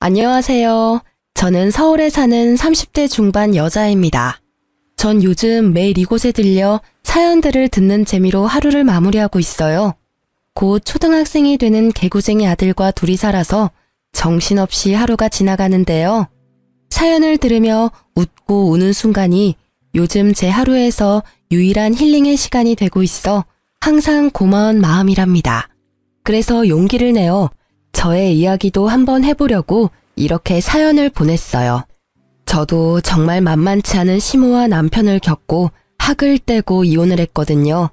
안녕하세요. 저는 서울에 사는 30대 중반 여자입니다. 전 요즘 매일 이곳에 들려 사연들을 듣는 재미로 하루를 마무리하고 있어요. 곧 초등학생이 되는 개구쟁이 아들과 둘이 살아서 정신없이 하루가 지나가는데요. 사연을 들으며 웃고 우는 순간이 요즘 제 하루에서 유일한 힐링의 시간이 되고 있어 항상 고마운 마음이랍니다. 그래서 용기를 내어 저의 이야기도 한번 해보려고 이렇게 사연을 보냈어요. 저도 정말 만만치 않은 시모와 남편을 겪고 학을 떼고 이혼을 했거든요.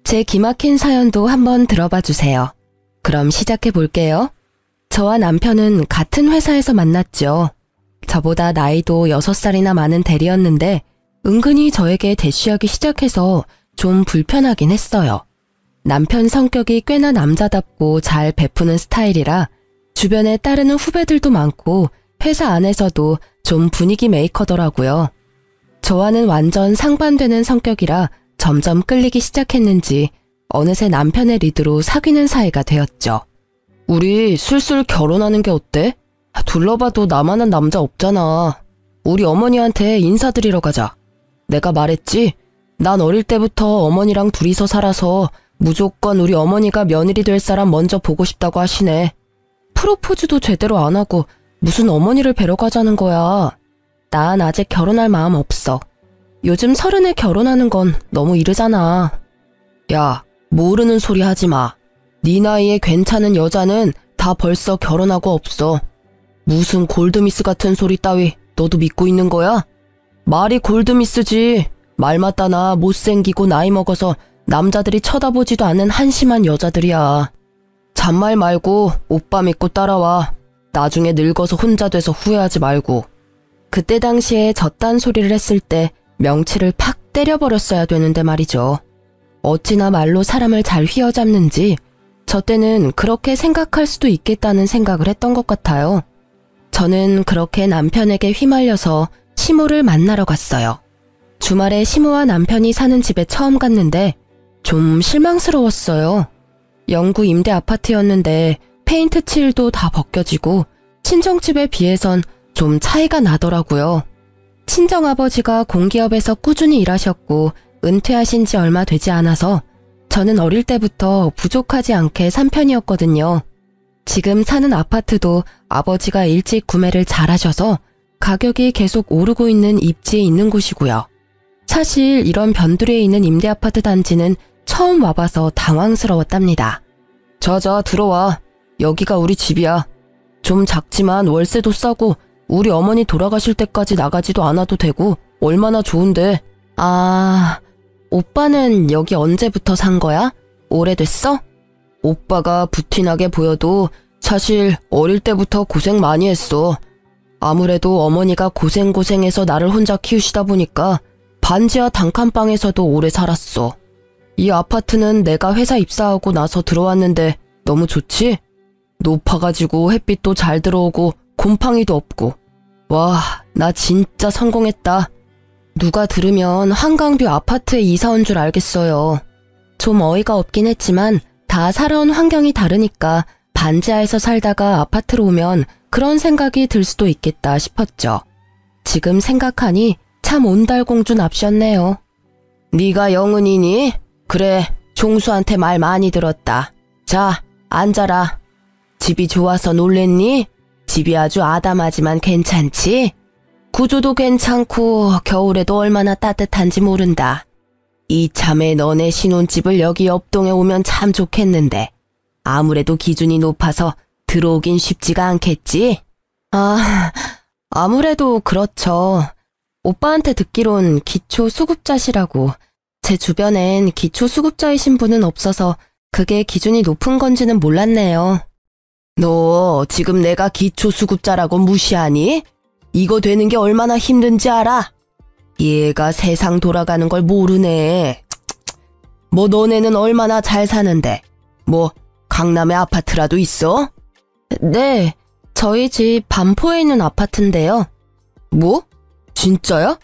제 기막힌 사연도 한번 들어봐 주세요. 그럼 시작해 볼게요. 저와 남편은 같은 회사에서 만났죠. 저보다 나이도 6살이나 많은 대리였는데 은근히 저에게 대쉬하기 시작해서 좀 불편하긴 했어요. 남편 성격이 꽤나 남자답고 잘 베푸는 스타일이라 주변에 따르는 후배들도 많고 회사 안에서도 좀 분위기 메이커더라고요. 저와는 완전 상반되는 성격이라 점점 끌리기 시작했는지 어느새 남편의 리드로 사귀는 사이가 되었죠. 우리 슬슬 결혼하는 게 어때? 둘러봐도 나만한 남자 없잖아. 우리 어머니한테 인사드리러 가자. 내가 말했지? 난 어릴 때부터 어머니랑 둘이서 살아서 무조건 우리 어머니가 며느리 될 사람 먼저 보고 싶다고 하시네. 프로포즈도 제대로 안 하고 무슨 어머니를 뵈러 가자는 거야. 난 아직 결혼할 마음 없어. 요즘 30에 결혼하는 건 너무 이르잖아. 야, 모르는 소리 하지 마. 네 나이에 괜찮은 여자는 다 벌써 결혼하고 없어. 무슨 골드미스 같은 소리 따위 너도 믿고 있는 거야? 말이 골드미스지. 말 맞다나 못생기고 나이 먹어서 남자들이 쳐다보지도 않는 한심한 여자들이야. 잔말 말고 오빠 믿고 따라와. 나중에 늙어서 혼자 돼서 후회하지 말고. 그때 당시에 저딴 소리를 했을 때 명치를 팍 때려버렸어야 되는데 말이죠. 어찌나 말로 사람을 잘 휘어잡는지 저 때는 그렇게 생각할 수도 있겠다는 생각을 했던 것 같아요. 저는 그렇게 남편에게 휘말려서 시모를 만나러 갔어요. 주말에 시모와 남편이 사는 집에 처음 갔는데 좀 실망스러웠어요. 영구 임대 아파트였는데 페인트 칠도 다 벗겨지고 친정집에 비해선 좀 차이가 나더라고요. 친정아버지가 공기업에서 꾸준히 일하셨고 은퇴하신 지 얼마 되지 않아서 저는 어릴 때부터 부족하지 않게 산 편이었거든요. 지금 사는 아파트도 아버지가 일찍 구매를 잘하셔서 가격이 계속 오르고 있는 입지에 있는 곳이고요. 사실 이런 변두리에 있는 임대아파트 단지는 처음 와봐서 당황스러웠답니다. 자자 들어와. 여기가 우리 집이야. 좀 작지만 월세도 싸고 우리 어머니 돌아가실 때까지 나가지도 않아도 되고 얼마나 좋은데. 아, 오빠는 여기 언제부터 산 거야? 오래됐어? 오빠가 부티나게 보여도 사실 어릴 때부터 고생 많이 했어. 아무래도 어머니가 고생해서 나를 혼자 키우시다 보니까 반지하 단칸방에서도 오래 살았어. 이 아파트는 내가 회사 입사하고 나서 들어왔는데 너무 좋지? 높아가지고 햇빛도 잘 들어오고 곰팡이도 없고. 와, 나 진짜 성공했다. 누가 들으면 한강뷰 아파트에 이사 온 줄 알겠어요. 좀 어이가 없긴 했지만 다 살아온 환경이 다르니까 반지하에서 살다가 아파트로 오면 그런 생각이 들 수도 있겠다 싶었죠. 지금 생각하니 참 온달공주 납셨네요. 네가 영은이니? 그래, 종수한테 말 많이 들었다. 자, 앉아라. 집이 좋아서 놀랬니? 집이 아주 아담하지만 괜찮지? 구조도 괜찮고 겨울에도 얼마나 따뜻한지 모른다. 이참에 너네 신혼집을 여기 옆동에 오면 참 좋겠는데 아무래도 기준이 높아서 들어오긴 쉽지가 않겠지? 아, 아무래도 그렇죠. 오빠한테 듣기론 기초수급자시라고. 제 주변엔 기초수급자이신 분은 없어서 그게 기준이 높은 건지는 몰랐네요. 너 지금 내가 기초수급자라고 무시하니? 이거 되는 게 얼마나 힘든지 알아? 얘가 세상 돌아가는 걸 모르네. 뭐 너네는 얼마나 잘 사는데? 뭐 강남에 아파트라도 있어? 네, 저희 집 반포에 있는 아파트인데요. 뭐? 진짜야?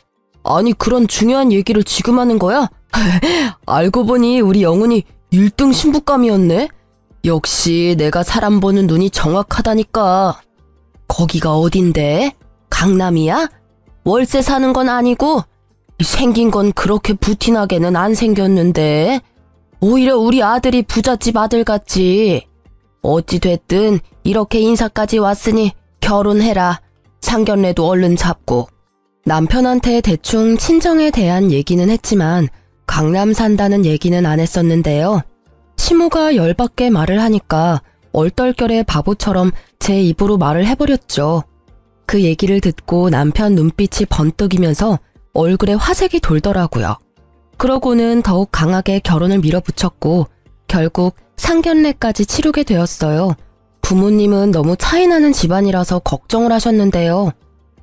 아니 그런 중요한 얘기를 지금 하는 거야? 알고 보니 우리 영훈이 1등 신부감이었네? 역시 내가 사람 보는 눈이 정확하다니까. 거기가 어딘데? 강남이야? 월세 사는 건 아니고? 생긴 건 그렇게 부티나게는 안 생겼는데. 오히려 우리 아들이 부잣집 아들 같지. 어찌됐든 이렇게 인사까지 왔으니 결혼해라. 상견례도 얼른 잡고. 남편한테 대충 친정에 대한 얘기는 했지만 강남 산다는 얘기는 안 했었는데요. 시모가 열받게 말을 하니까 얼떨결에 바보처럼 제 입으로 말을 해버렸죠. 그 얘기를 듣고 남편 눈빛이 번뜩이면서 얼굴에 화색이 돌더라고요. 그러고는 더욱 강하게 결혼을 밀어붙였고 결국 상견례까지 치르게 되었어요. 부모님은 너무 차이나는 집안이라서 걱정을 하셨는데요.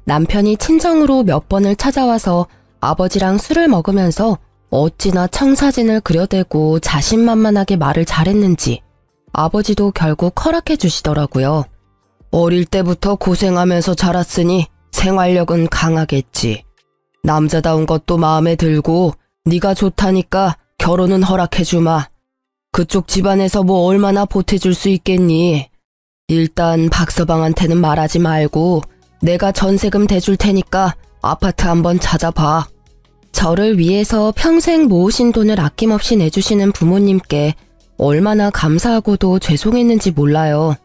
남편이 친정으로 몇 번을 찾아와서 아버지랑 술을 먹으면서 어찌나 청사진을 그려대고 자신만만하게 말을 잘했는지 아버지도 결국 허락해 주시더라고요. 어릴 때부터 고생하면서 자랐으니 생활력은 강하겠지. 남자다운 것도 마음에 들고 네가 좋다니까 결혼은 허락해 주마. 그쪽 집안에서 뭐 얼마나 보태줄 수 있겠니? 일단 박서방한테는 말하지 말고 내가 전세금 대줄 테니까 아파트 한번 찾아봐. 저를 위해서 평생 모으신 돈을 아낌없이 내주시는 부모님께 얼마나 감사하고도 죄송했는지 몰라요.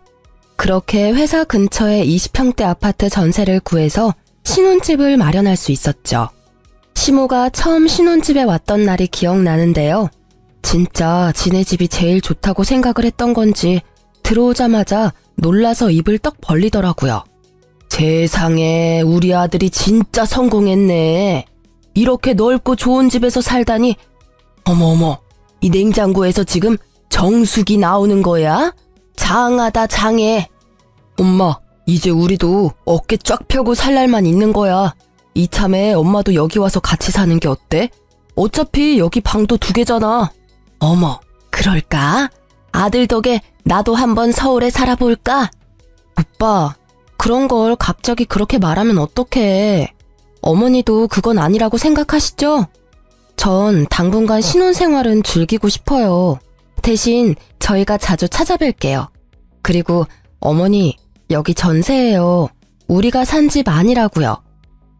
그렇게 회사 근처에 20평대 아파트 전세를 구해서 신혼집을 마련할 수 있었죠. 시모가 처음 신혼집에 왔던 날이 기억나는데요. 진짜 지네 집이 제일 좋다고 생각을 했던 건지 들어오자마자 놀라서 입을 떡 벌리더라고요. 세상에 우리 아들이 진짜 성공했네. 이렇게 넓고 좋은 집에서 살다니. 어머어머, 이 냉장고에서 지금 정수기 나오는 거야? 장하다 장해. 엄마, 이제 우리도 어깨 쫙 펴고 살 날만 있는 거야. 이참에 엄마도 여기 와서 같이 사는 게 어때? 어차피 여기 방도 2개잖아. 어머, 그럴까? 아들 덕에 나도 한번 서울에 살아볼까? 오빠, 그런 걸 갑자기 그렇게 말하면 어떡해. 어머니도 그건 아니라고 생각하시죠? 전 당분간 신혼생활은 즐기고 싶어요. 대신 저희가 자주 찾아뵐게요. 그리고 어머니, 여기 전세예요. 우리가 산 집 아니라고요.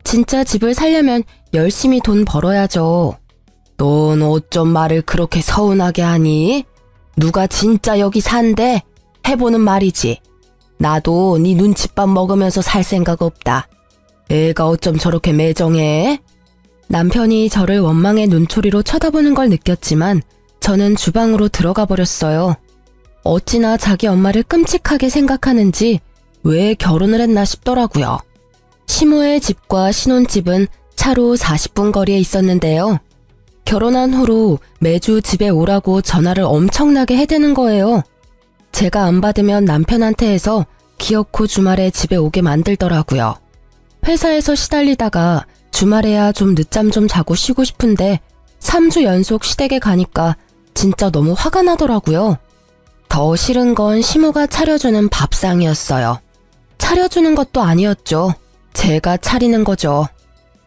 진짜 집을 살려면 열심히 돈 벌어야죠. 넌 어쩜 말을 그렇게 서운하게 하니? 누가 진짜 여기 산대? 해보는 말이지. 나도 네 눈칫밥 먹으면서 살 생각 없다. 애가 어쩜 저렇게 매정해? 남편이 저를 원망의 눈초리로 쳐다보는 걸 느꼈지만 저는 주방으로 들어가 버렸어요. 어찌나 자기 엄마를 끔찍하게 생각하는지 왜 결혼을 했나 싶더라고요. 시모의 집과 신혼집은 차로 40분 거리에 있었는데요. 결혼한 후로 매주 집에 오라고 전화를 엄청나게 해대는 거예요. 제가 안 받으면 남편한테 해서 기어코 주말에 집에 오게 만들더라고요. 회사에서 시달리다가 주말에야 좀 늦잠 좀 자고 쉬고 싶은데 3주 연속 시댁에 가니까 진짜 너무 화가 나더라고요. 더 싫은 건 시모가 차려주는 밥상이었어요. 차려주는 것도 아니었죠. 제가 차리는 거죠.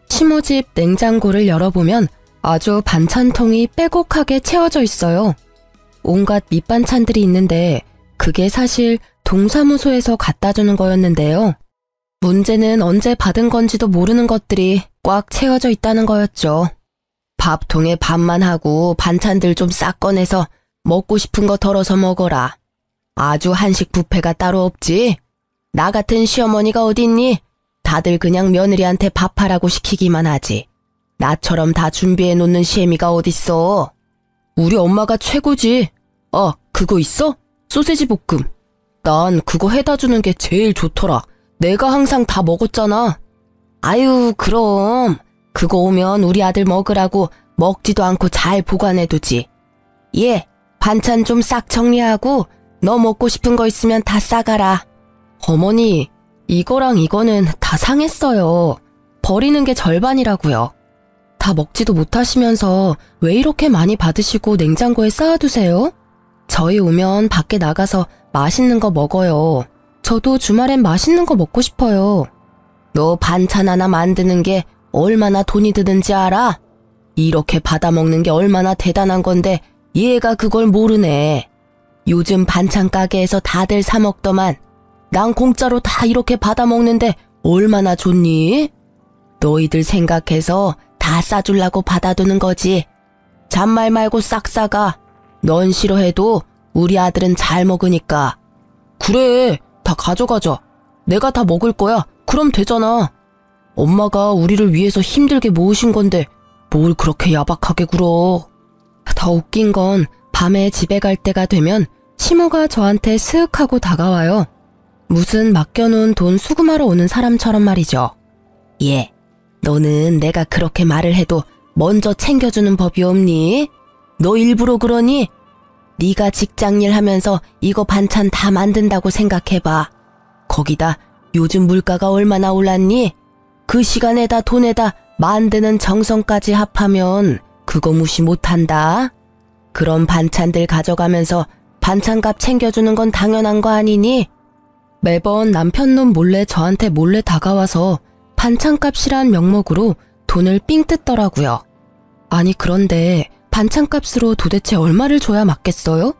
시모집 냉장고를 열어보면 아주 반찬통이 빼곡하게 채워져 있어요. 온갖 밑반찬들이 있는데 그게 사실 동사무소에서 갖다 주는 거였는데요. 문제는 언제 받은 건지도 모르는 것들이 꽉 채워져 있다는 거였죠. 밥통에 밥만 하고 반찬들 좀 싹 꺼내서 먹고 싶은 거 덜어서 먹어라. 아주 한식 뷔페가 따로 없지. 나 같은 시어머니가 어딨니? 다들 그냥 며느리한테 밥하라고 시키기만 하지. 나처럼 다 준비해 놓는 시애미가 어딨어. 우리 엄마가 최고지. 그거 있어? 소세지 볶음. 난 그거 해다 주는 게 제일 좋더라. 내가 항상 다 먹었잖아. 아유, 그럼 그거 오면 우리 아들 먹으라고 먹지도 않고 잘 보관해두지. 얘, 반찬 좀 싹 정리하고 너 먹고 싶은 거 있으면 다 싸가라. 어머니, 이거랑 이거는 다 상했어요. 버리는 게 절반이라고요. 다 먹지도 못하시면서 왜 이렇게 많이 받으시고 냉장고에 쌓아두세요? 저희 오면 밖에 나가서 맛있는 거 먹어요. 저도 주말엔 맛있는 거 먹고 싶어요. 너 반찬 하나 만드는 게 얼마나 돈이 드는지 알아? 이렇게 받아먹는 게 얼마나 대단한 건데 얘가 그걸 모르네. 요즘 반찬 가게에서 다들 사 먹더만. 난 공짜로 다 이렇게 받아먹는데 얼마나 좋니? 너희들 생각해서 다 싸주려고 받아두는 거지. 잔말 말고 싹 싸가. 넌 싫어해도 우리 아들은 잘 먹으니까. 그래, 다 가져가자. 내가 다 먹을 거야. 그럼 되잖아. 엄마가 우리를 위해서 힘들게 모으신 건데 뭘 그렇게 야박하게 굴어. 더 웃긴 건 밤에 집에 갈 때가 되면 시모가 저한테 스윽하고 다가와요. 무슨 맡겨놓은 돈 수금하러 오는 사람처럼 말이죠. 얘, 너는 내가 그렇게 말을 해도 먼저 챙겨주는 법이 없니? 너 일부러 그러니? 네가 직장일 하면서 이거 반찬 다 만든다고 생각해봐. 거기다 요즘 물가가 얼마나 올랐니? 그 시간에다 돈에다 만드는 정성까지 합하면 그거 무시 못한다. 그런 반찬들 가져가면서 반찬값 챙겨주는 건 당연한 거 아니니? 매번 남편놈 몰래 저한테 몰래 다가와서 반찬값이란 명목으로 돈을 삥 뜯더라고요. 아니 그런데 반찬값으로 도대체 얼마를 줘야 맞겠어요?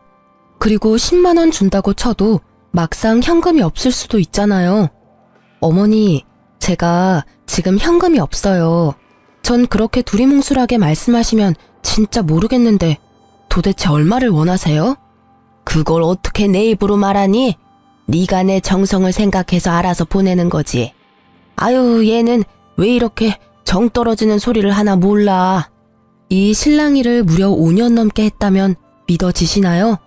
그리고 10만 원 준다고 쳐도 막상 현금이 없을 수도 있잖아요. 어머니, 제가 지금 현금이 없어요. 전 그렇게 두리뭉술하게 말씀하시면 진짜 모르겠는데 도대체 얼마를 원하세요? 그걸 어떻게 내 입으로 말하니? 네가 내 정성을 생각해서 알아서 보내는 거지. 아유, 얘는 왜 이렇게 정 떨어지는 소리를 하나 몰라. 이 실랑이를 무려 5년 넘게 했다면 믿어지시나요?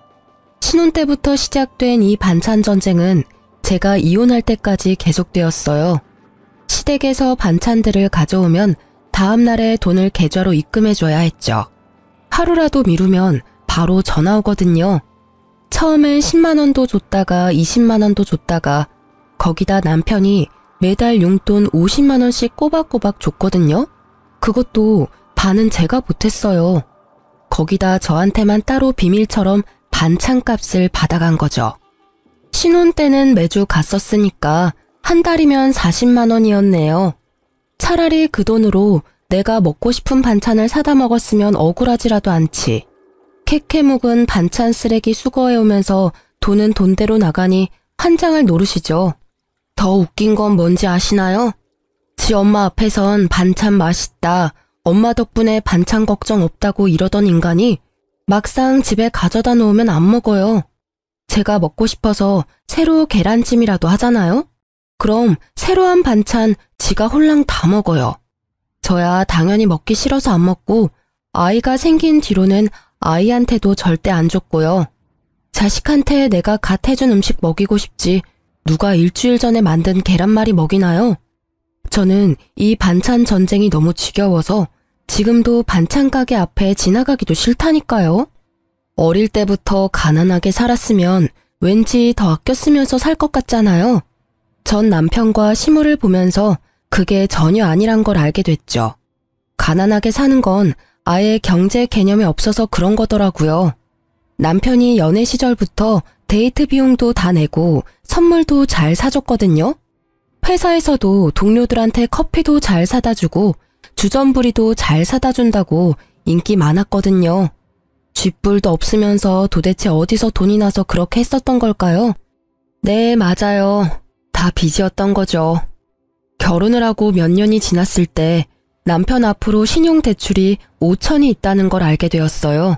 신혼 때부터 시작된 이 반찬 전쟁은 제가 이혼할 때까지 계속되었어요. 시댁에서 반찬들을 가져오면 다음 날에 돈을 계좌로 입금해줘야 했죠. 하루라도 미루면 바로 전화 오거든요. 처음엔 10만 원도 줬다가 20만 원도 줬다가 거기다 남편이 매달 용돈 50만 원씩 꼬박꼬박 줬거든요. 그것도 반은 제가 보탰어요. 거기다 저한테만 따로 비밀처럼 반찬값을 받아간 거죠. 신혼 때는 매주 갔었으니까 한 달이면 40만 원이었네요. 차라리 그 돈으로 내가 먹고 싶은 반찬을 사다 먹었으면 억울하지라도 않지. 캐캐 묵은 반찬 쓰레기 수거해오면서 돈은 돈대로 나가니 한장을 노르시죠. 더 웃긴 건 뭔지 아시나요? 지 엄마 앞에선 반찬 맛있다, 엄마 덕분에 반찬 걱정 없다고 이러던 인간이 막상 집에 가져다 놓으면 안 먹어요. 제가 먹고 싶어서 새로 계란찜이라도 하잖아요? 그럼 새로 한 반찬 지가 홀랑 다 먹어요. 저야 당연히 먹기 싫어서 안 먹고 아이가 생긴 뒤로는 아이한테도 절대 안 줬고요. 자식한테 내가 갓 해준 음식 먹이고 싶지 누가 일주일 전에 만든 계란말이 먹이나요? 저는 이 반찬 전쟁이 너무 지겨워서 지금도 반찬 가게 앞에 지나가기도 싫다니까요. 어릴 때부터 가난하게 살았으면 왠지 더 아껴 쓰면서 살 것 같잖아요. 전 남편과 시무를 보면서 그게 전혀 아니란 걸 알게 됐죠. 가난하게 사는 건 아예 경제 개념이 없어서 그런 거더라고요. 남편이 연애 시절부터 데이트 비용도 다 내고 선물도 잘 사줬거든요. 회사에서도 동료들한테 커피도 잘 사다 주고 주전부리도 잘 사다 준다고 인기 많았거든요. 쥐뿔도 없으면서 도대체 어디서 돈이 나서 그렇게 했었던 걸까요? 네, 맞아요. 다 빚이었던 거죠. 결혼을 하고 몇 년이 지났을 때 남편 앞으로 신용대출이 5천이 있다는 걸 알게 되었어요.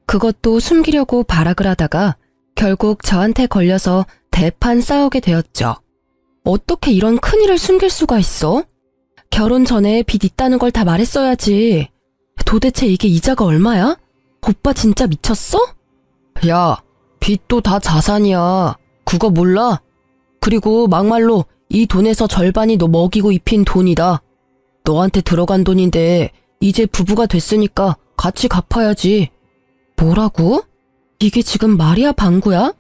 그것도 숨기려고 발악을 하다가 결국 저한테 걸려서 대판 싸우게 되었죠. 어떻게 이런 큰일을 숨길 수가 있어? 결혼 전에 빚 있다는 걸 다 말했어야지. 도대체 이게 이자가 얼마야? 오빠 진짜 미쳤어? 야, 빚도 다 자산이야. 그거 몰라? 그리고 막말로 이 돈에서 절반이 너 먹이고 입힌 돈이다. 너한테 들어간 돈인데 이제 부부가 됐으니까 같이 갚아야지. 뭐라고? 이게 지금 말이야 방구야?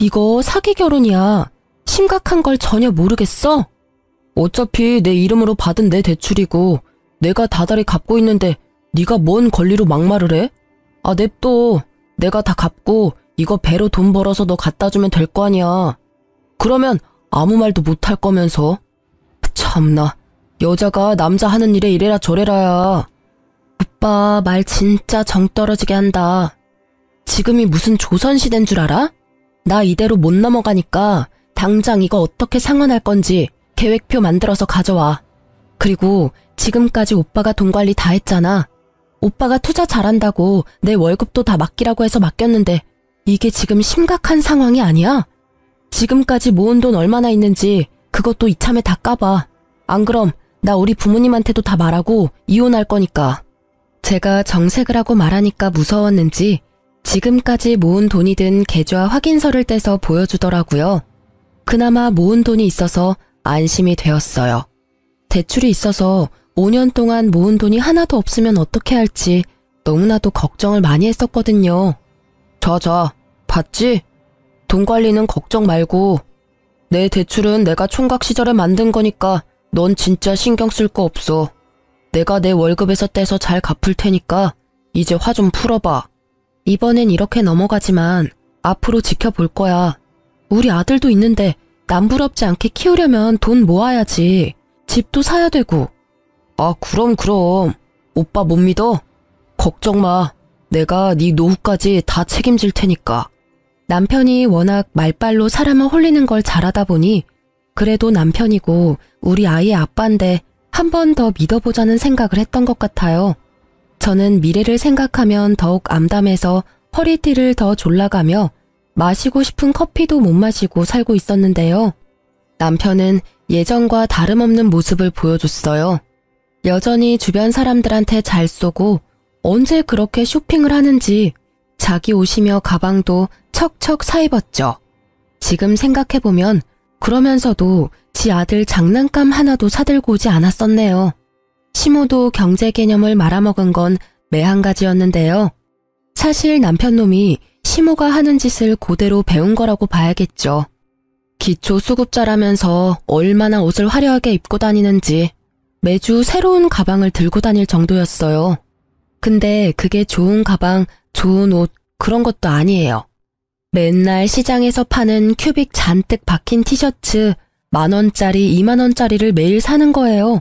이거 사기 결혼이야. 심각한 걸 전혀 모르겠어? 어차피 내 이름으로 받은 내 대출이고 내가 다달이 갚고 있는데 네가 뭔 권리로 막말을 해? 아, 냅둬. 내가 다 갚고 이거 배로 돈 벌어서 너 갖다 주면 될 거 아니야. 그러면 아무 말도 못 할 거면서. 참나, 여자가 남자 하는 일에 이래라 저래라야. 오빠 말 진짜 정 떨어지게 한다. 지금이 무슨 조선시대인 줄 알아? 나 이대로 못 넘어가니까 당장 이거 어떻게 상환할 건지 계획표 만들어서 가져와. 그리고 지금까지 오빠가 돈 관리 다 했잖아. 오빠가 투자 잘한다고 내 월급도 다 맡기라고 해서 맡겼는데 이게 지금 심각한 상황이 아니야? 지금까지 모은 돈 얼마나 있는지 그것도 이참에 다 까봐. 안 그럼 나 우리 부모님한테도 다 말하고 이혼할 거니까. 제가 정색을 하고 말하니까 무서웠는지 지금까지 모은 돈이 든 계좌 확인서를 떼서 보여주더라고요. 그나마 모은 돈이 있어서 안심이 되었어요. 대출이 있어서 5년 동안 모은 돈이 하나도 없으면 어떻게 할지 너무나도 걱정을 많이 했었거든요. 자, 봤지? 돈 관리는 걱정 말고. 내 대출은 내가 총각 시절에 만든 거니까 넌 진짜 신경 쓸 거 없어. 내가 내 월급에서 떼서 잘 갚을 테니까 이제 화 좀 풀어봐. 이번엔 이렇게 넘어가지만 앞으로 지켜볼 거야. 우리 아들도 있는데 남부럽지 않게 키우려면 돈 모아야지. 집도 사야 되고. 아, 그럼. 오빠 못 믿어? 걱정 마. 내가 네 노후까지 다 책임질 테니까. 남편이 워낙 말빨로 사람을 홀리는 걸 잘하다 보니 그래도 남편이고 우리 아이의 아빠인데 한 번 더 믿어보자는 생각을 했던 것 같아요. 저는 미래를 생각하면 더욱 암담해서 허리띠를 더 졸라가며 마시고 싶은 커피도 못 마시고 살고 있었는데요. 남편은 예전과 다름없는 모습을 보여줬어요. 여전히 주변 사람들한테 잘 쏘고 언제 그렇게 쇼핑을 하는지 자기 옷이며 가방도 척척 사입었죠. 지금 생각해보면 그러면서도 지 아들 장난감 하나도 사들고 오지 않았었네요. 시모도 경제 개념을 말아먹은 건 매한 가지였는데요. 사실 남편놈이 시모가 하는 짓을 그대로 배운 거라고 봐야겠죠. 기초 수급자라면서 얼마나 옷을 화려하게 입고 다니는지 매주 새로운 가방을 들고 다닐 정도였어요. 근데 그게 좋은 가방, 좋은 옷 그런 것도 아니에요. 맨날 시장에서 파는 큐빅 잔뜩 박힌 티셔츠 10,000원짜리, 20,000원짜리를 매일 사는 거예요.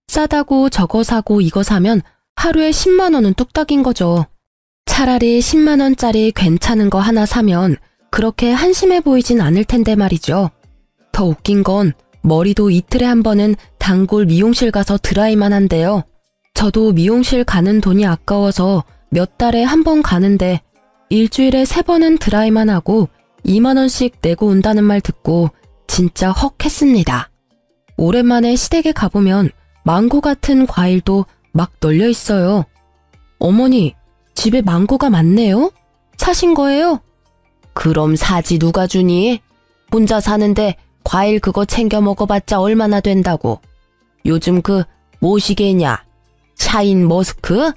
싸다고 저거 사고 이거 사면 하루에 10만 원은 뚝딱인 거죠. 차라리 10만 원짜리 괜찮은 거 하나 사면 그렇게 한심해 보이진 않을 텐데 말이죠. 더 웃긴 건 머리도 이틀에 한 번은 단골 미용실 가서 드라이만 한대요. 저도 미용실 가는 돈이 아까워서 몇 달에 한 번 가는데 일주일에 3번은 드라이만 하고 2만 원씩 내고 온다는 말 듣고 진짜 헉 했습니다. 오랜만에 시댁에 가보면 망고 같은 과일도 막 널려 있어요. 어머니, 집에 망고가 많네요? 사신 거예요? 그럼 사지 누가 주니? 혼자 사는데 과일 그거 챙겨 먹어봤자 얼마나 된다고. 요즘 그 뭐시게냐? 샤인 머스크?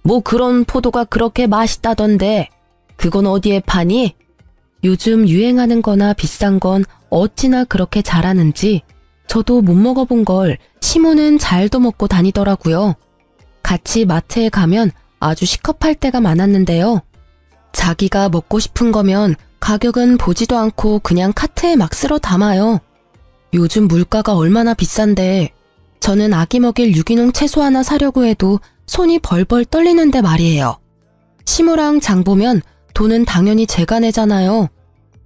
뭐 그런 포도가 그렇게 맛있다던데 그건 어디에 파니? 요즘 유행하는 거나 비싼 건 어찌나 그렇게 잘하는지 저도 못 먹어본 걸 시모는 잘도 먹고 다니더라고요. 같이 마트에 가면 아주 시컵할 때가 많았는데요. 자기가 먹고 싶은 거면 가격은 보지도 않고 그냥 카트에 막 쓸어 담아요. 요즘 물가가 얼마나 비싼데 저는 아기 먹일 유기농 채소 하나 사려고 해도 손이 벌벌 떨리는데 말이에요. 시모랑 장 보면 돈은 당연히 제가 내잖아요.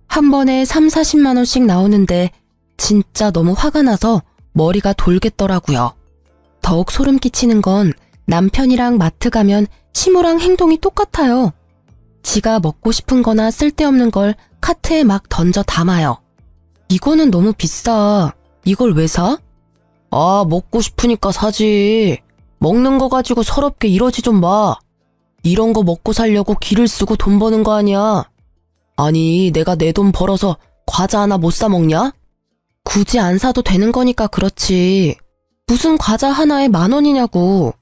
한 번에 3, 40만 원씩 나오는데 진짜 너무 화가 나서 머리가 돌겠더라고요. 더욱 소름 끼치는 건 남편이랑 마트 가면 시모랑 행동이 똑같아요. 지가 먹고 싶은 거나 쓸데없는 걸 카트에 막 던져 담아요. 이거는 너무 비싸. 이걸 왜 사? 아, 먹고 싶으니까 사지. 먹는 거 가지고 서럽게 이러지 좀 마. 이런 거 먹고 살려고 기를 쓰고 돈 버는 거 아니야. 아니, 내가 내 돈 벌어서 과자 하나 못 사 먹냐? 굳이 안 사도 되는 거니까 그렇지. 무슨 과자 하나에 10,000원이냐고.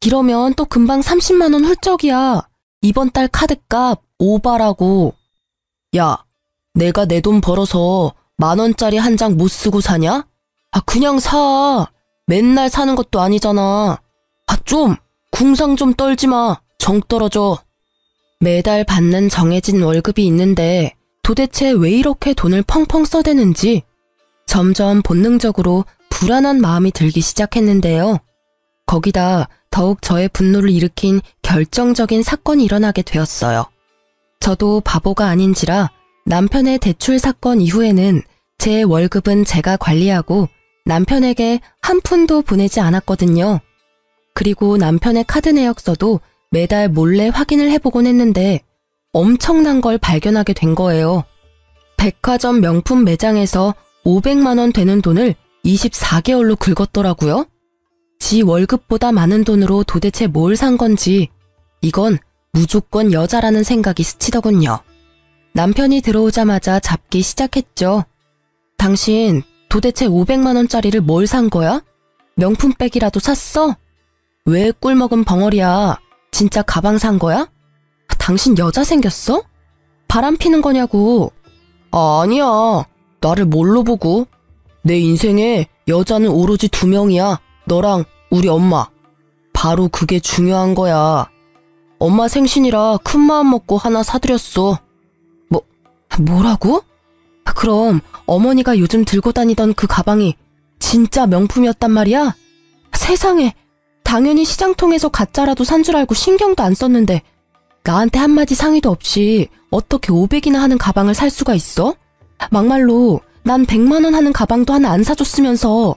이러면 또 금방 30만 원 훌쩍이야. 이번 달 카드값 오바라고. 야, 내가 내 돈 벌어서 10,000원짜리 한 장 못 쓰고 사냐? 아, 그냥 사. 맨날 사는 것도 아니잖아. 아, 좀 궁상 좀 떨지 마. 정 떨어져. 매달 받는 정해진 월급이 있는데 도대체 왜 이렇게 돈을 펑펑 써대는지 점점 본능적으로 불안한 마음이 들기 시작했는데요. 거기다 더욱 저의 분노를 일으킨 결정적인 사건이 일어나게 되었어요. 저도 바보가 아닌지라 남편의 대출 사건 이후에는 제 월급은 제가 관리하고 남편에게 한 푼도 보내지 않았거든요. 그리고 남편의 카드 내역서도 매달 몰래 확인을 해보곤 했는데 엄청난 걸 발견하게 된 거예요. 백화점 명품 매장에서 500만 원 되는 돈을 24개월로 긁었더라고요. 지 월급보다 많은 돈으로 도대체 뭘 산 건지 이건 무조건 여자라는 생각이 스치더군요. 남편이 들어오자마자 잡기 시작했죠. 당신 도대체 500만 원짜리를 뭘 산 거야? 명품백이라도 샀어? 왜 꿀먹은 벙어리야? 진짜 가방 산 거야? 당신 여자 생겼어? 바람 피는 거냐고. 아니야. 나를 뭘로 보고? 내 인생에 여자는 오로지 2명이야. 너랑 우리 엄마. 바로 그게 중요한 거야. 엄마 생신이라 큰 마음 먹고 하나 사드렸어. 뭐라고? 그럼 어머니가 요즘 들고 다니던 그 가방이 진짜 명품이었단 말이야? 세상에, 당연히 시장통에서 가짜라도 산 줄 알고 신경도 안 썼는데 나한테 한마디 상의도 없이 어떻게 500이나 하는 가방을 살 수가 있어? 막말로 난 100만 원 하는 가방도 하나 안 사줬으면서.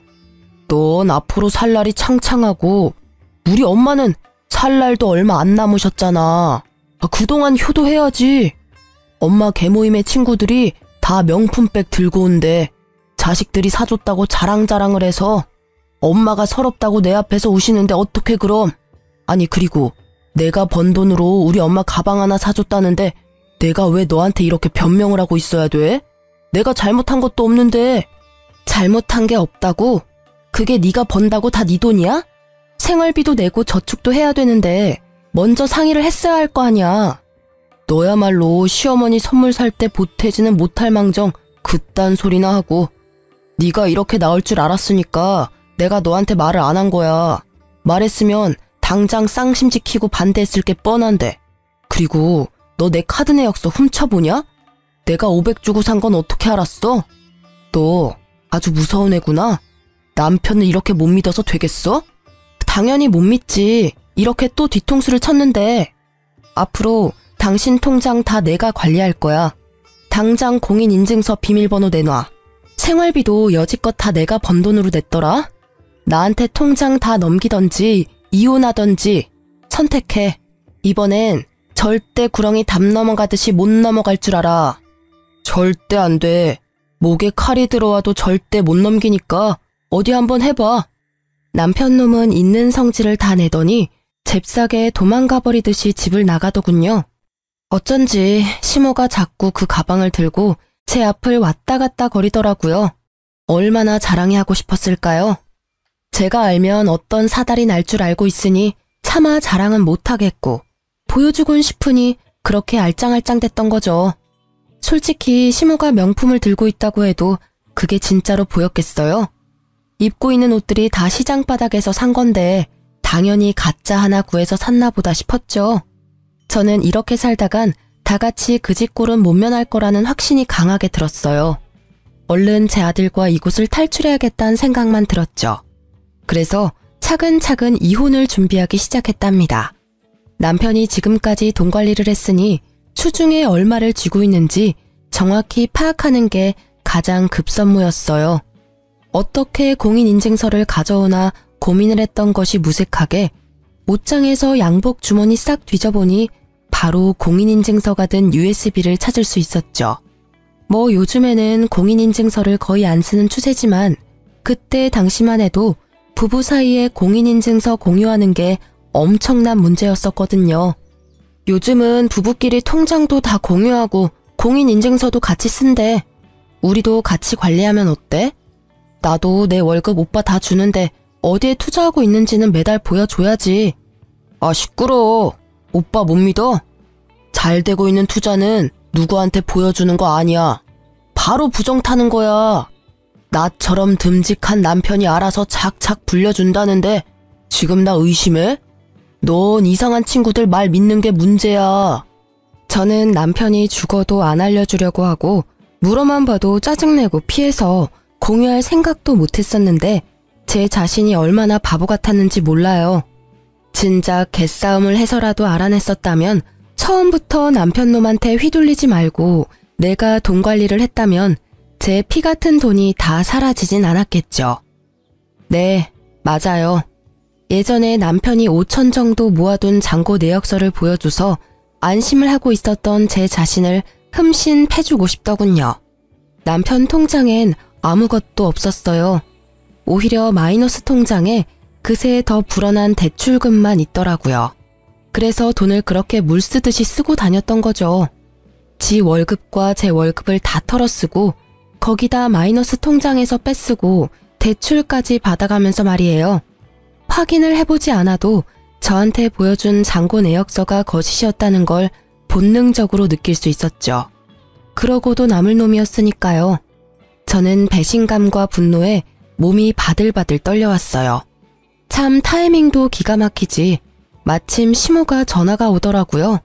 넌 앞으로 살 날이 창창하고 우리 엄마는 살 날도 얼마 안 남으셨잖아. 그동안 효도해야지. 엄마 개모임의 친구들이 다 명품백 들고 온대. 자식들이 사줬다고 자랑자랑을 해서 엄마가 서럽다고 내 앞에서 우시는데 어떡해 그럼. 아니 그리고 내가 번 돈으로 우리 엄마 가방 하나 사줬다는데 내가 왜 너한테 이렇게 변명을 하고 있어야 돼? 내가 잘못한 것도 없는데. 잘못한 게 없다고? 그게 네가 번다고 다 네 돈이야? 생활비도 내고 저축도 해야 되는데 먼저 상의를 했어야 할 거 아니야. 너야말로 시어머니 선물 살 때 보태지는 못할 망정 그딴 소리나 하고. 네가 이렇게 나올 줄 알았으니까 내가 너한테 말을 안 한 거야. 말했으면 당장 쌍심 지키고 반대했을 게 뻔한데. 그리고 너 내 카드 내역서 훔쳐보냐? 내가 500 주고 산 건 어떻게 알았어? 너 아주 무서운 애구나. 남편을 이렇게 못 믿어서 되겠어? 당연히 못 믿지. 이렇게 또 뒤통수를 쳤는데. 앞으로 당신 통장 다 내가 관리할 거야. 당장 공인인증서 비밀번호 내놔. 생활비도 여지껏 다 내가 번 돈으로 냈더라. 나한테 통장 다 넘기던지 이혼하던지 선택해. 이번엔 절대 구렁이 담 넘어가듯이 못 넘어갈 줄 알아. 절대 안 돼. 목에 칼이 들어와도 절대 못 넘기니까 어디 한번 해봐. 남편 놈은 있는 성질을 다 내더니 잽싸게 도망가 버리듯이 집을 나가더군요. 어쩐지 시모가 자꾸 그 가방을 들고 제 앞을 왔다 갔다 거리더라고요. 얼마나 자랑이 하고 싶었을까요? 제가 알면 어떤 사달이 날 줄 알고 있으니 차마 자랑은 못하겠고 보여주곤 싶으니 그렇게 알짱알짱댔던 거죠. 솔직히 시모가 명품을 들고 있다고 해도 그게 진짜로 보였겠어요? 입고 있는 옷들이 다 시장 바닥에서 산 건데 당연히 가짜 하나 구해서 샀나 보다 싶었죠. 저는 이렇게 살다간 다 같이 그 집 꼴은 못 면할 거라는 확신이 강하게 들었어요. 얼른 제 아들과 이곳을 탈출해야겠다는 생각만 들었죠. 그래서 차근차근 이혼을 준비하기 시작했답니다. 남편이 지금까지 돈 관리를 했으니 추중에 얼마를 쥐고 있는지 정확히 파악하는 게 가장 급선무였어요. 어떻게 공인인증서를 가져오나 고민을 했던 것이 무색하게 옷장에서 양복 주머니 싹 뒤져보니 바로 공인인증서가 든 USB를 찾을 수 있었죠. 뭐 요즘에는 공인인증서를 거의 안 쓰는 추세지만 그때 당시만 해도 부부 사이에 공인인증서 공유하는 게 엄청난 문제였었거든요. 요즘은 부부끼리 통장도 다 공유하고 공인인증서도 같이 쓴대. 우리도 같이 관리하면 어때? 나도 내 월급 오빠 다 주는데 어디에 투자하고 있는지는 매달 보여줘야지. 아 시끄러워. 오빠 못 믿어? 잘 되고 있는 투자는 누구한테 보여주는 거 아니야. 바로 부정 타는 거야. 나처럼 듬직한 남편이 알아서 착착 불려준다는데 지금 나 의심해? 넌 이상한 친구들 말 믿는 게 문제야. 저는 남편이 죽어도 안 알려주려고 하고 물어만 봐도 짜증내고 피해서 공유할 생각도 못했었는데 제 자신이 얼마나 바보 같았는지 몰라요. 진작 개싸움을 해서라도 알아냈었다면 처음부터 남편 놈한테 휘둘리지 말고 내가 돈 관리를 했다면 제 피 같은 돈이 다 사라지진 않았겠죠. 네, 맞아요. 예전에 남편이 5천 정도 모아둔 잔고 내역서를 보여줘서 안심을 하고 있었던 제 자신을 흠씬 패주고 싶더군요. 남편 통장엔 아무것도 없었어요. 오히려 마이너스 통장에 그새 더 불어난 대출금만 있더라고요. 그래서 돈을 그렇게 물 쓰듯이 쓰고 다녔던 거죠. 지 월급과 제 월급을 다 털어쓰고 거기다 마이너스 통장에서 빼쓰고 대출까지 받아가면서 말이에요. 확인을 해보지 않아도 저한테 보여준 잔고 내역서가 거짓이었다는 걸 본능적으로 느낄 수 있었죠. 그러고도 남을 놈이었으니까요. 저는 배신감과 분노에 몸이 바들바들 떨려왔어요. 참 타이밍도 기가 막히지. 마침 시모가 전화가 오더라고요.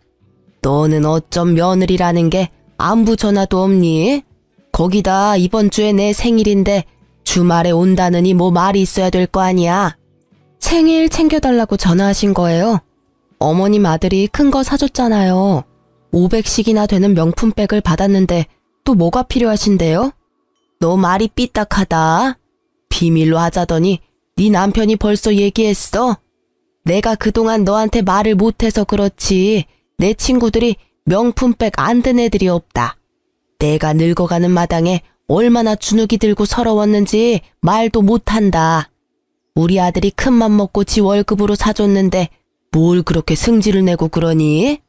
너는 어쩜 며느리라는 게 안부 전화도 없니? 거기다 이번 주에 내 생일인데 주말에 온다느니 뭐 말이 있어야 될 거 아니야. 생일 챙겨달라고 전화하신 거예요? 어머님 아들이 큰 거 사줬잖아요. 500씩이나 되는 명품백을 받았는데 또 뭐가 필요하신데요? 너 말이 삐딱하다. 비밀로 하자더니 네 남편이 벌써 얘기했어. 내가 그동안 너한테 말을 못해서 그렇지 내 친구들이 명품백 안 든 애들이 없다. 내가 늙어가는 마당에 얼마나 주눅이 들고 서러웠는지 말도 못한다. 우리 아들이 큰맘 먹고 지 월급으로 사줬는데 뭘 그렇게 승질을 내고 그러니?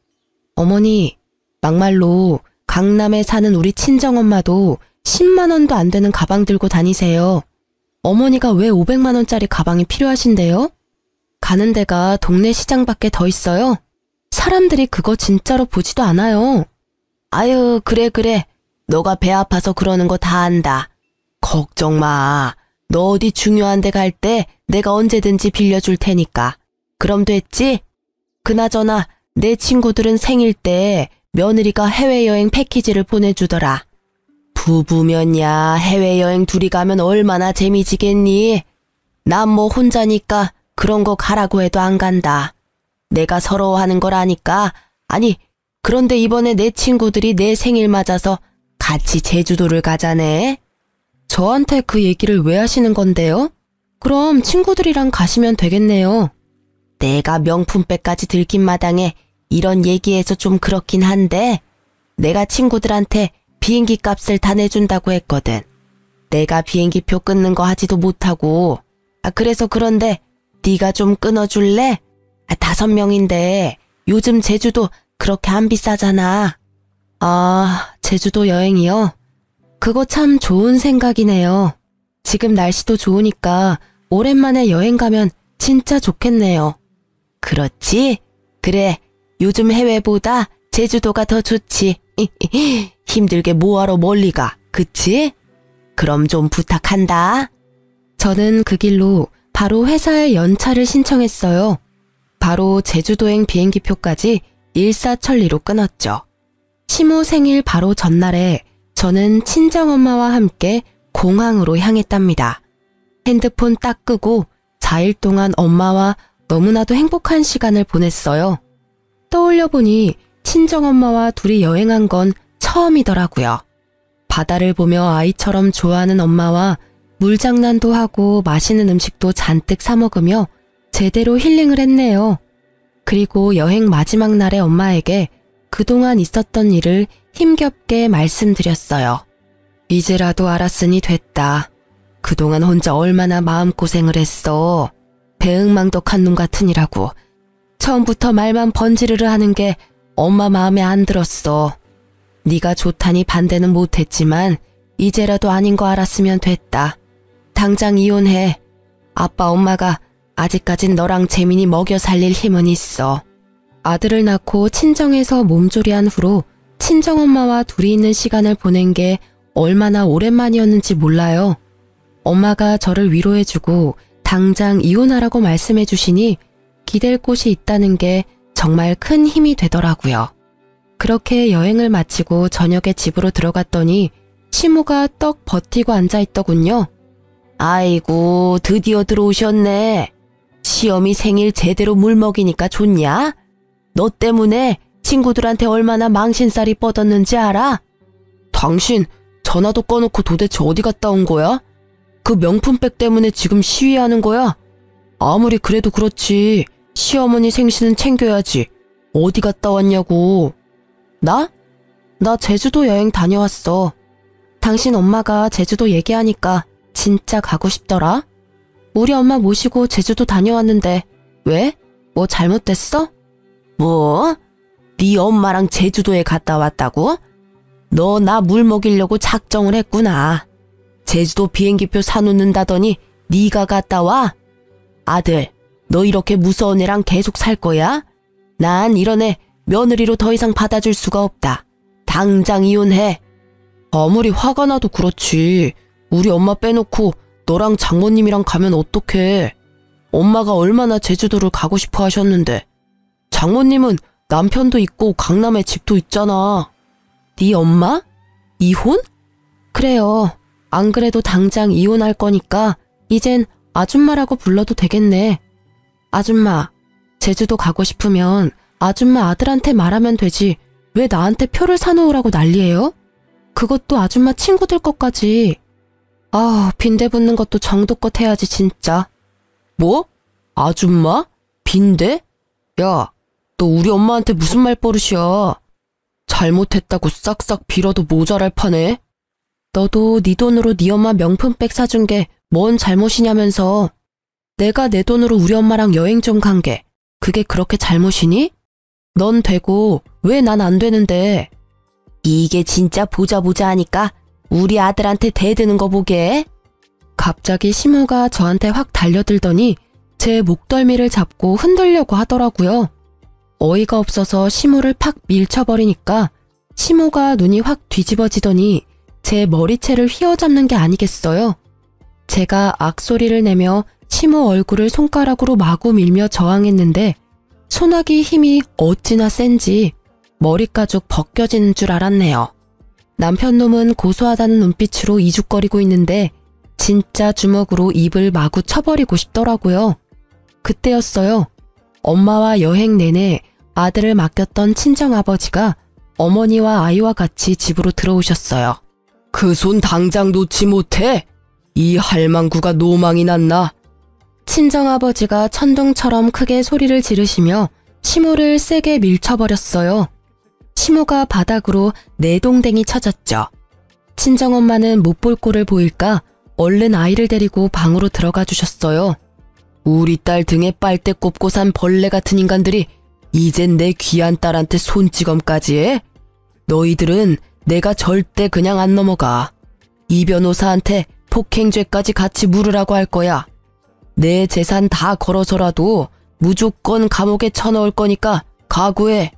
어머니, 막말로 강남에 사는 우리 친정엄마도 10만 원도 안 되는 가방 들고 다니세요. 어머니가 왜 500만 원짜리 가방이 필요하신데요? 가는 데가 동네 시장밖에 더 있어요. 사람들이 그거 진짜로 보지도 않아요. 아유, 그래. 너가 배 아파서 그러는 거 다 안다. 걱정 마. 너 어디 중요한 데 갈 때 내가 언제든지 빌려줄 테니까. 그럼 됐지? 그나저나 내 친구들은 생일 때 며느리가 해외여행 패키지를 보내주더라. 부부면야 해외여행 둘이 가면 얼마나 재미지겠니? 난 뭐 혼자니까 그런 거 가라고 해도 안 간다. 내가 서러워하는 걸 아니까. 아니, 그런데 이번에 내 친구들이 내 생일 맞아서 같이 제주도를 가자네. 저한테 그 얘기를 왜 하시는 건데요? 그럼 친구들이랑 가시면 되겠네요. 내가 명품백까지 들킨 마당에 이런 얘기해서 좀 그렇긴 한데 내가 친구들한테 비행기 값을 다 내준다고 했거든. 내가 비행기표 끊는 거 하지도 못하고. 그래서 그런데 네가 좀 끊어줄래? 5명인데 요즘 제주도 그렇게 안 비싸잖아. 아, 제주도 여행이요? 그거 참 좋은 생각이네요. 지금 날씨도 좋으니까 오랜만에 여행 가면 진짜 좋겠네요. 그렇지? 그래, 요즘 해외보다 제주도가 더 좋지. 힘들게 뭐하러 멀리 가, 그치? 그럼 좀 부탁한다. 저는 그 길로 바로 회사에 연차를 신청했어요. 바로 제주도행 비행기표까지 일사천리로 끊었죠. 시모 생일 바로 전날에 저는 친정엄마와 함께 공항으로 향했답니다. 핸드폰 딱 끄고 4일 동안 엄마와 너무나도 행복한 시간을 보냈어요. 떠올려보니 친정엄마와 둘이 여행한 건 처음이더라고요. 바다를 보며 아이처럼 좋아하는 엄마와 물장난도 하고 맛있는 음식도 잔뜩 사 먹으며 제대로 힐링을 했네요. 그리고 여행 마지막 날에 엄마에게 그동안 있었던 일을 힘겹게 말씀드렸어요. 이제라도 알았으니 됐다. 그동안 혼자 얼마나 마음고생을 했어. 배응망덕한 놈 같으니라고. 처음부터 말만 번지르르 하는 게 엄마 마음에 안 들었어. 네가 좋다니 반대는 못했지만 이제라도 아닌 거 알았으면 됐다. 당장 이혼해. 아빠 엄마가 아직까진 너랑 재민이 먹여 살릴 힘은 있어. 아들을 낳고 친정에서 몸조리한 후로 친정엄마와 둘이 있는 시간을 보낸 게 얼마나 오랜만이었는지 몰라요. 엄마가 저를 위로해주고 당장 이혼하라고 말씀해 주시니 기댈 곳이 있다는 게 정말 큰 힘이 되더라고요. 그렇게 여행을 마치고 저녁에 집으로 들어갔더니 시모가 떡 버티고 앉아있더군요. 아이고, 드디어 들어오셨네. 시엄이 생일 제대로 물 먹이니까 좋냐? 너 때문에 친구들한테 얼마나 망신살이 뻗었는지 알아? 당신 전화도 꺼놓고 도대체 어디 갔다 온 거야? 그 명품백 때문에 지금 시위하는 거야? 아무리 그래도 그렇지. 시어머니 생신은 챙겨야지. 어디 갔다 왔냐고. 나? 나 제주도 여행 다녀왔어. 당신 엄마가 제주도 얘기하니까 진짜 가고 싶더라. 우리 엄마 모시고 제주도 다녀왔는데 왜? 뭐 잘못됐어? 뭐? 네 엄마랑 제주도에 갔다 왔다고? 너 나 물 먹이려고 작정을 했구나. 제주도 비행기표 사놓는다더니 네가 갔다 와? 아들, 너 이렇게 무서운 애랑 계속 살 거야? 난 이런 애 며느리로 더 이상 받아줄 수가 없다. 당장 이혼해. 아무리 화가 나도 그렇지. 우리 엄마 빼놓고 너랑 장모님이랑 가면 어떡해. 엄마가 얼마나 제주도를 가고 싶어 하셨는데. 장모님은 남편도 있고 강남에 집도 있잖아. 네 엄마? 이혼? 그래요. 안 그래도 당장 이혼할 거니까 이젠 아줌마라고 불러도 되겠네. 아줌마, 제주도 가고 싶으면 아줌마 아들한테 말하면 되지. 왜 나한테 표를 사놓으라고 난리예요? 그것도 아줌마 친구들 것까지. 아, 빈대 붙는 것도 정도껏 해야지 진짜. 뭐? 아줌마? 빈대? 야, 너 우리 엄마한테 무슨 말버릇이야. 잘못했다고 싹싹 빌어도 모자랄 판에. 너도 네 돈으로 네 엄마 명품백 사준 게 뭔 잘못이냐면서. 내가 내 돈으로 우리 엄마랑 여행 좀 간 게 그게 그렇게 잘못이니? 넌 되고 왜 난 안 되는데. 이게 진짜 보자 하니까 우리 아들한테 대드는 거 보게. 갑자기 시모가 저한테 확 달려들더니 제 목덜미를 잡고 흔들려고 하더라고요. 어이가 없어서 시모를 팍 밀쳐버리니까 시모가 눈이 확 뒤집어지더니 제 머리채를 휘어잡는 게 아니겠어요. 제가 악소리를 내며 시모 얼굴을 손가락으로 마구 밀며 저항했는데 소나기 힘이 어찌나 센지 머리 가죽 벗겨지는 줄 알았네요. 남편놈은 고소하다는 눈빛으로 이죽거리고 있는데 진짜 주먹으로 입을 마구 쳐버리고 싶더라고요. 그때였어요. 엄마와 여행 내내 아들을 맡겼던 친정아버지가 어머니와 아이와 같이 집으로 들어오셨어요. 그 손 당장 놓지 못해? 이 할망구가 노망이 났나? 친정아버지가 천둥처럼 크게 소리를 지르시며 시모를 세게 밀쳐버렸어요. 시모가 바닥으로 내동댕이 쳐졌죠. 친정엄마는 못 볼 꼴을 보일까 얼른 아이를 데리고 방으로 들어가 주셨어요. 우리 딸 등에 빨대 꼽고 산 벌레 같은 인간들이 이젠 내 귀한 딸한테 손찌검까지 해? 너희들은 내가 절대 그냥 안 넘어가. 이 변호사한테 폭행죄까지 같이 물으라고 할 거야. 내 재산 다 걸어서라도 무조건 감옥에 쳐넣을 거니까 각오해.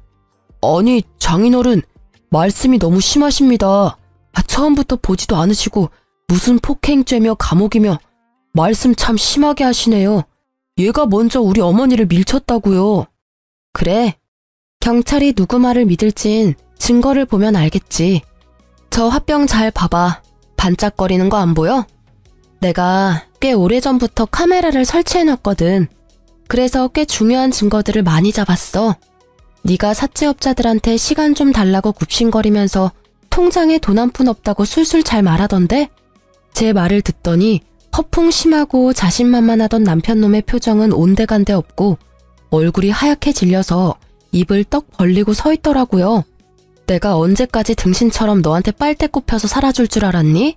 아니, 장인어른, 말씀이 너무 심하십니다. 처음부터 보지도 않으시고 무슨 폭행죄며 감옥이며 말씀 참 심하게 하시네요. 얘가 먼저 우리 어머니를 밀쳤다고요. 그래, 경찰이 누구 말을 믿을진 증거를 보면 알겠지. 저 화병 잘 봐봐. 반짝거리는 거 안 보여? 내가 꽤 오래전부터 카메라를 설치해놨거든. 그래서 꽤 중요한 증거들을 많이 잡았어. 네가 사채업자들한테 시간 좀 달라고 굽신거리면서 통장에 돈 한 푼 없다고 술술 잘 말하던데? 제 말을 듣더니 허풍 심하고 자신만만하던 남편놈의 표정은 온데간데 없고 얼굴이 하얗게 질려서 입을 떡 벌리고 서 있더라고요. 내가 언제까지 등신처럼 너한테 빨대 꼽혀서 살아줄 줄 알았니?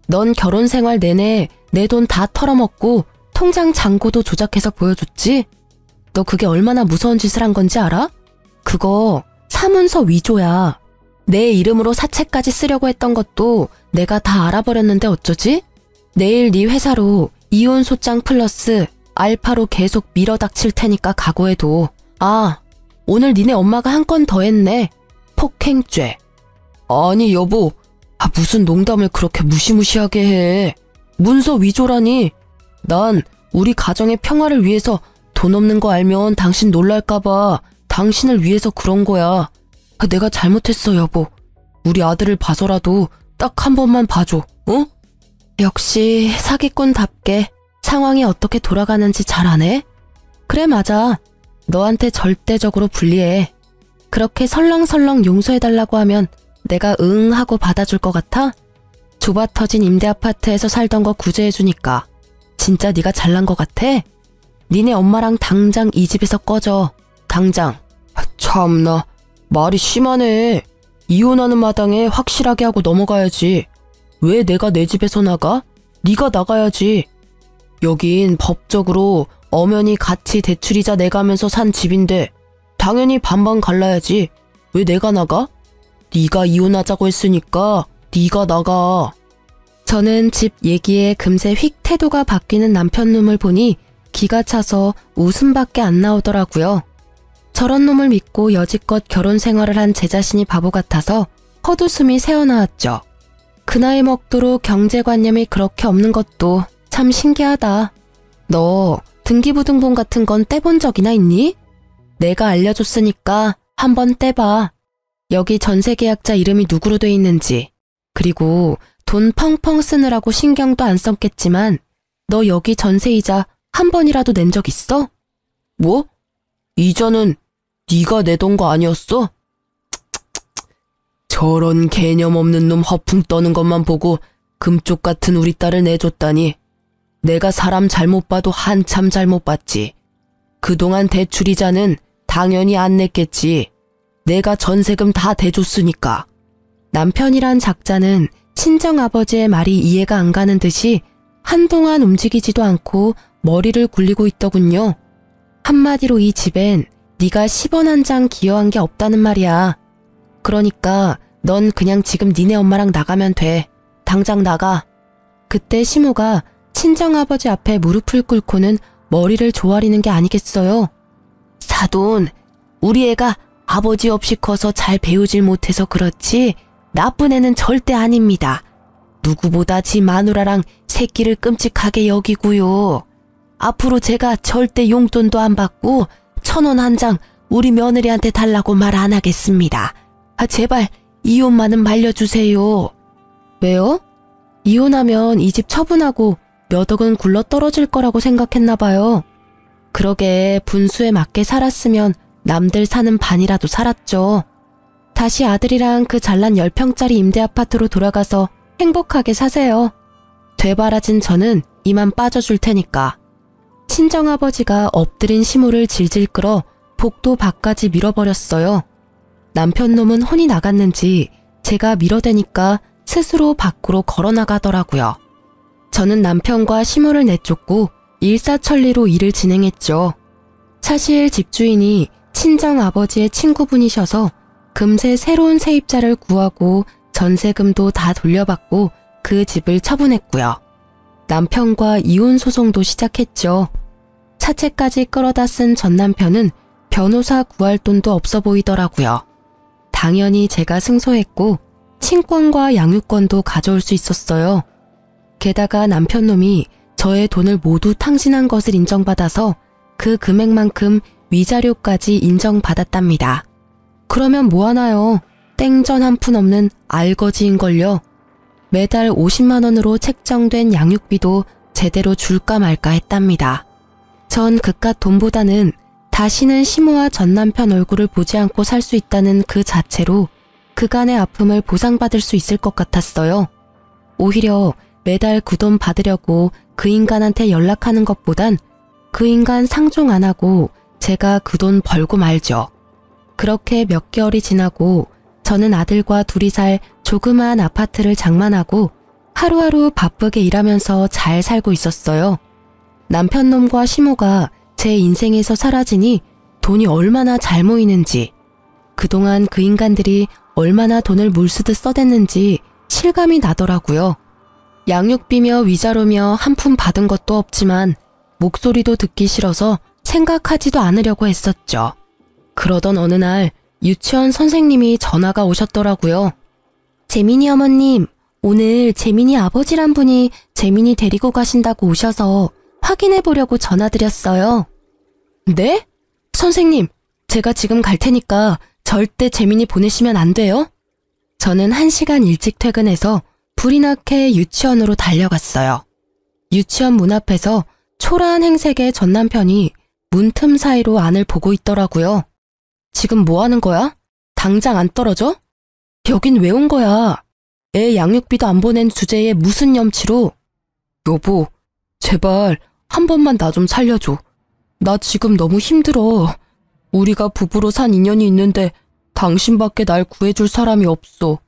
넌 결혼 생활 내내 내 돈 다 털어먹고 통장 잔고도 조작해서 보여줬지? 너 그게 얼마나 무서운 짓을 한 건지 알아? 그거 사문서 위조야. 내 이름으로 사채까지 쓰려고 했던 것도 내가 다 알아버렸는데 어쩌지? 내일 네 회사로 이혼 소장 플러스 알파로 계속 밀어닥칠 테니까 각오해도. 아, 오늘 니네 엄마가 한 건 더 했네. 폭행죄. 아니 여보, 무슨 농담을 그렇게 무시무시하게 해. 문서 위조라니. 난 우리 가정의 평화를 위해서 돈 없는 거 알면 당신 놀랄까봐 당신을 위해서 그런 거야. 내가 잘못했어 여보. 우리 아들을 봐서라도 딱 한 번만 봐줘. 어? 역시 사기꾼답게 상황이 어떻게 돌아가는지 잘 아네? 그래 맞아. 너한테 절대적으로 불리해. 그렇게 설렁설렁 용서해달라고 하면 내가 응 하고 받아줄 것 같아? 좁아 터진 임대 아파트에서 살던 거 구제해주니까 진짜 네가 잘난 거 같아? 니네 엄마랑 당장 이 집에서 꺼져. 당장. 참나, 말이 심하네. 이혼하는 마당에 확실하게 하고 넘어가야지. 왜 내가 내 집에서 나가? 네가 나가야지. 여긴 법적으로 엄연히 같이 대출이자 내가면서 산 집인데 당연히 반반 갈라야지. 왜 내가 나가? 네가 이혼하자고 했으니까 네가 나가. 저는 집 얘기에 금세 휙 태도가 바뀌는 남편 놈을 보니 기가 차서 웃음밖에 안 나오더라고요. 저런 놈을 믿고 여지껏 결혼 생활을 한 제 자신이 바보 같아서 헛웃음이 새어나왔죠. 그 나이 먹도록 경제관념이 그렇게 없는 것도 참 신기하다. 너 등기부등본 같은 건 떼본 적이나 있니? 내가 알려줬으니까 한번 떼봐. 여기 전세계약자 이름이 누구로 돼 있는지, 그리고 돈 펑펑 쓰느라고 신경도 안 썼겠지만 너 여기 전세이자 한 번이라도 낸 적 있어? 뭐? 이자는 네가 내던 거 아니었어? 저런 개념 없는 놈 허풍 떠는 것만 보고 금쪽 같은 우리 딸을 내줬다니. 내가 사람 잘못 봐도 한참 잘못 봤지. 그동안 대출이자는 당연히 안 냈겠지. 내가 전세금 다 대줬으니까. 남편이란 작자는 친정아버지의 말이 이해가 안 가는 듯이 한동안 움직이지도 않고 머리를 굴리고 있더군요. 한마디로 이 집엔 네가 10원 한 장 기여한 게 없다는 말이야. 그러니까 넌 그냥 지금 니네 엄마랑 나가면 돼. 당장 나가. 그때 시모가 친정아버지 앞에 무릎을 꿇고는 머리를 조아리는 게 아니겠어요. 사돈, 우리 애가 아버지 없이 커서 잘 배우질 못해서 그렇지 나쁜 애는 절대 아닙니다. 누구보다 지 마누라랑 새끼를 끔찍하게 여기고요. 앞으로 제가 절대 용돈도 안 받고 1,000원 한 장 우리 며느리한테 달라고 말 안 하겠습니다. 제발 이혼만은 말려주세요. 왜요? 이혼하면 이 집 처분하고 몇 억은 굴러 떨어질 거라고 생각했나 봐요. 그러게 분수에 맞게 살았으면 남들 사는 반이라도 살았죠. 다시 아들이랑 그 잘난 10평짜리 임대 아파트로 돌아가서 행복하게 사세요. 되바라진 저는 이만 빠져줄 테니까. 친정아버지가 엎드린 시모를 질질 끌어 복도 밖까지 밀어버렸어요. 남편 놈은 혼이 나갔는지 제가 밀어대니까 스스로 밖으로 걸어나가더라고요. 저는 남편과 시모를 내쫓고 일사천리로 일을 진행했죠. 사실 집주인이 친정아버지의 친구분이셔서 금세 새로운 세입자를 구하고 전세금도 다 돌려받고 그 집을 처분했고요. 남편과 이혼 소송도 시작했죠. 차체까지 끌어다 쓴 전 남편은 변호사 구할 돈도 없어 보이더라고요. 당연히 제가 승소했고 친권과 양육권도 가져올 수 있었어요. 게다가 남편 놈이 저의 돈을 모두 탕진한 것을 인정받아서 그 금액만큼 위자료까지 인정받았답니다. 그러면 뭐하나요? 땡전 한 푼 없는 알거지인걸요. 매달 50만 원으로 책정된 양육비도 제대로 줄까 말까 했답니다. 전 그깟 돈보다는 다시는 시모와 전 남편 얼굴을 보지 않고 살 수 있다는 그 자체로 그간의 아픔을 보상받을 수 있을 것 같았어요. 오히려 매달 그 돈 받으려고 그 인간한테 연락하는 것보단 그 인간 상종 안 하고 제가 그 돈 벌고 말죠. 그렇게 몇 개월이 지나고 저는 아들과 둘이 살 조그마한 아파트를 장만하고 하루하루 바쁘게 일하면서 잘 살고 있었어요. 남편놈과 시모가 제 인생에서 사라지니 돈이 얼마나 잘 모이는지, 그동안 그 인간들이 얼마나 돈을 물쓰듯 써댔는지 실감이 나더라고요. 양육비며 위자료며 한 푼 받은 것도 없지만 목소리도 듣기 싫어서 생각하지도 않으려고 했었죠. 그러던 어느 날 유치원 선생님이 전화가 오셨더라고요. 재민이 어머님, 오늘 재민이 아버지란 분이 재민이 데리고 가신다고 오셔서 확인해 보려고 전화드렸어요. 네? 선생님, 제가 지금 갈 테니까 절대 재민이 보내시면 안 돼요? 저는 1시간 일찍 퇴근해서 불이 나게 유치원으로 달려갔어요. 유치원 문 앞에서 초라한 행색의 전 남편이 문틈 사이로 안을 보고 있더라고요. 지금 뭐 하는 거야? 당장 안 떨어져? 여긴 왜 온 거야? 애 양육비도 안 보낸 주제에 무슨 염치로? 여보, 제발 한 번만 나 좀 살려줘. 나 지금 너무 힘들어. 우리가 부부로 산 인연이 있는데 당신밖에 날 구해줄 사람이 없어.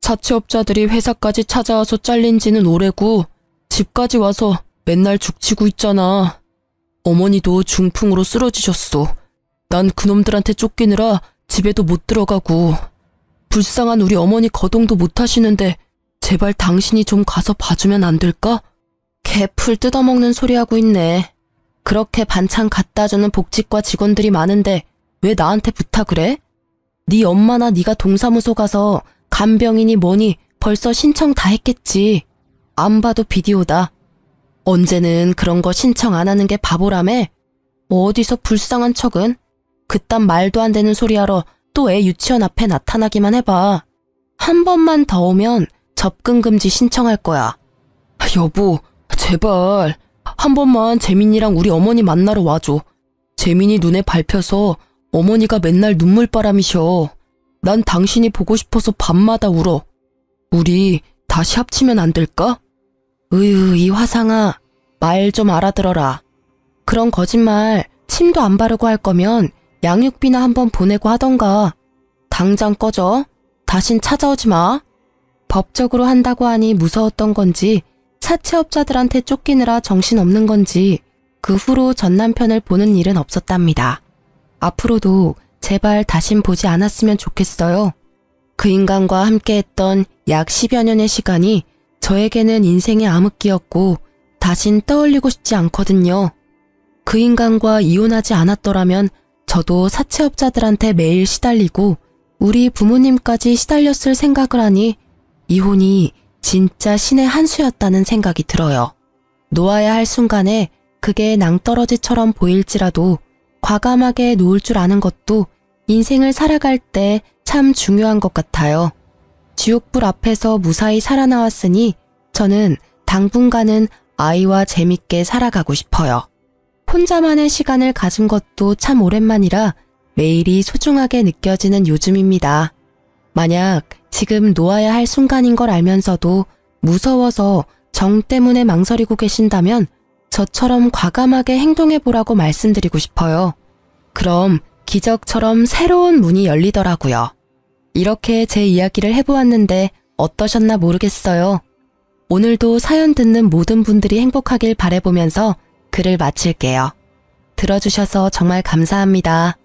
사채업자들이 회사까지 찾아와서 잘린 지는 오래고 집까지 와서 맨날 죽치고 있잖아. 어머니도 중풍으로 쓰러지셨어. 난 그놈들한테 쫓기느라 집에도 못 들어가고. 불쌍한 우리 어머니 거동도 못 하시는데 제발 당신이 좀 가서 봐주면 안 될까? 개 풀 뜯어먹는 소리 하고 있네. 그렇게 반찬 갖다주는 복지과 직원들이 많은데 왜 나한테 부탁을 해? 네 엄마나 네가 동사무소 가서 간병이니 뭐니 벌써 신청 다 했겠지. 안 봐도 비디오다. 언제는 그런 거 신청 안 하는 게 바보라며? 어디서 불쌍한 척은? 그딴 말도 안 되는 소리 하러 또 애 유치원 앞에 나타나기만 해봐. 한 번만 더 오면 접근 금지 신청할 거야. 여보, 제발 한 번만 재민이랑 우리 어머니 만나러 와줘. 재민이 눈에 밟혀서 어머니가 맨날 눈물바람이셔. 난 당신이 보고 싶어서 밤마다 울어. 우리 다시 합치면 안 될까? 으유, 이 화상아, 말 좀 알아들어라. 그런 거짓말 침도 안 바르고 할 거면 양육비나 한번 보내고 하던가. 당장 꺼져. 다신 찾아오지 마. 법적으로 한다고 하니 무서웠던 건지 사채업자들한테 쫓기느라 정신없는 건지 그 후로 전 남편을 보는 일은 없었답니다. 앞으로도 제발 다신 보지 않았으면 좋겠어요. 그 인간과 함께했던 약 10여 년의 시간이 저에게는 인생의 암흑기였고 다신 떠올리고 싶지 않거든요. 그 인간과 이혼하지 않았더라면 저도 사채업자들한테 매일 시달리고 우리 부모님까지 시달렸을 생각을 하니 이혼이 진짜 신의 한 수였다는 생각이 들어요. 놓아야 할 순간에 그게 낭떠러지처럼 보일지라도 과감하게 놓을 줄 아는 것도 인생을 살아갈 때 참 중요한 것 같아요. 지옥불 앞에서 무사히 살아나왔으니 저는 당분간은 아이와 재밌게 살아가고 싶어요. 혼자만의 시간을 가진 것도 참 오랜만이라 매일이 소중하게 느껴지는 요즘입니다. 만약 지금 놓아야 할 순간인 걸 알면서도 무서워서 정 때문에 망설이고 계신다면 저처럼 과감하게 행동해보라고 말씀드리고 싶어요. 그럼 기적처럼 새로운 문이 열리더라고요. 이렇게 제 이야기를 해보았는데 어떠셨나 모르겠어요. 오늘도 사연 듣는 모든 분들이 행복하길 바라보면서 글을 마칠게요. 들어주셔서 정말 감사합니다.